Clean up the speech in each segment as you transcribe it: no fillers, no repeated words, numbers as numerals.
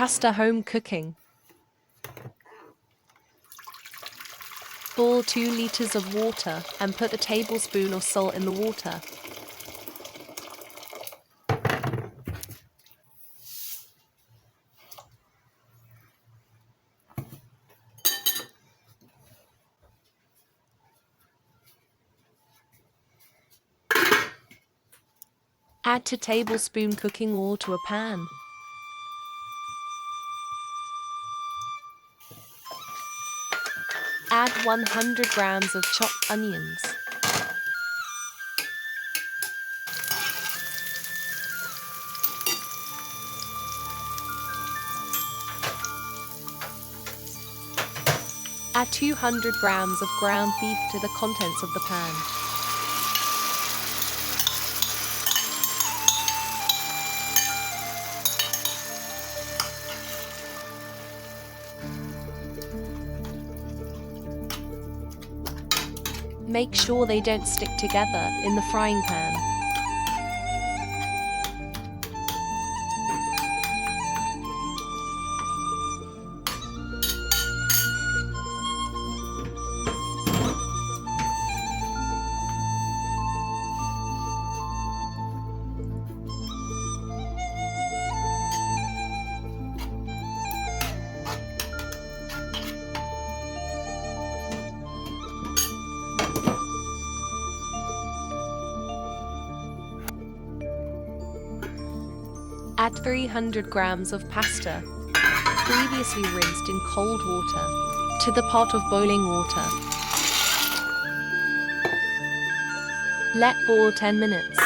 Pasta home cooking. Boil 2 liters of water and put a tablespoon of salt in the water. Add 2 tablespoons cooking oil to a pan. Add 100 grams of chopped onions. Add 200 grams of ground beef to the contents of the pan. Make sure they don't stick together in the frying pan. Add 300 grams of pasta, previously rinsed in cold water, to the pot of boiling water. Let boil 10 minutes.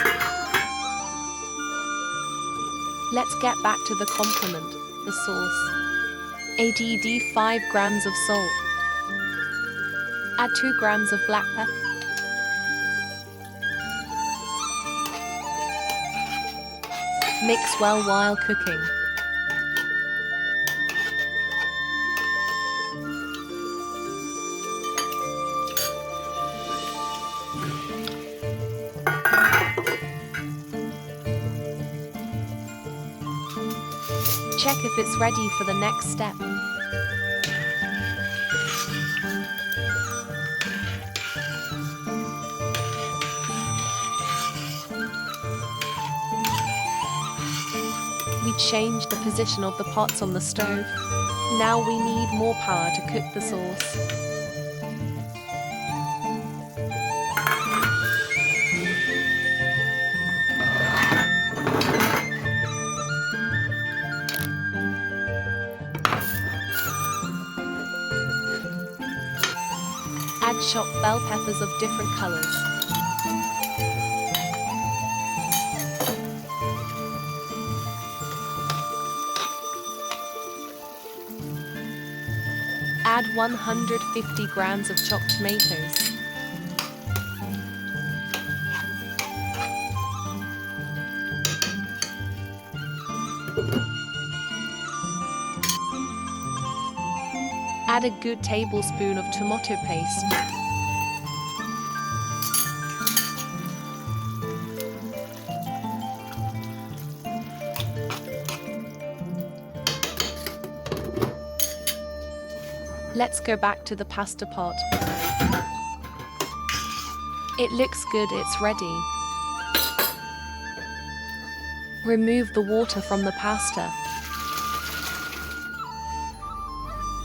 Let's get back to the complement, the sauce. Add 5 grams of salt. Add 2 grams of black pepper. Mix well while cooking. Check if it's ready for the next step. We changed the position of the pots on the stove. Now we need more power to cook the sauce. Add chopped bell peppers of different colors. Add 150 grams of chopped tomatoes. Add a good tablespoon of tomato paste. Let's go back to the pasta pot. It looks good, it's ready. Remove the water from the pasta.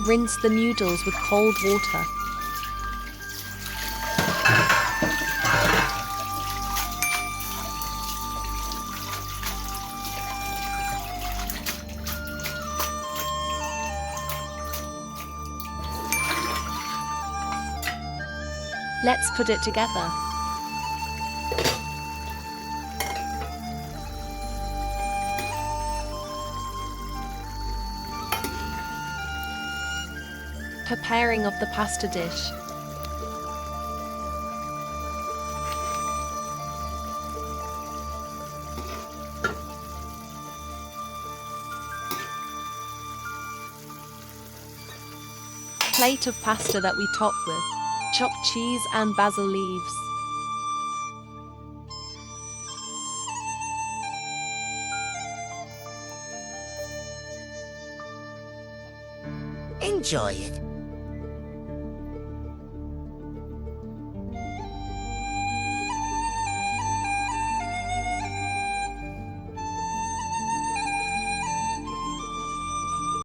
Rinse the noodles with cold water. Let's put it together. Preparing of the pasta dish. Plate of pasta that we top with chopped cheese and basil leaves. Enjoy it.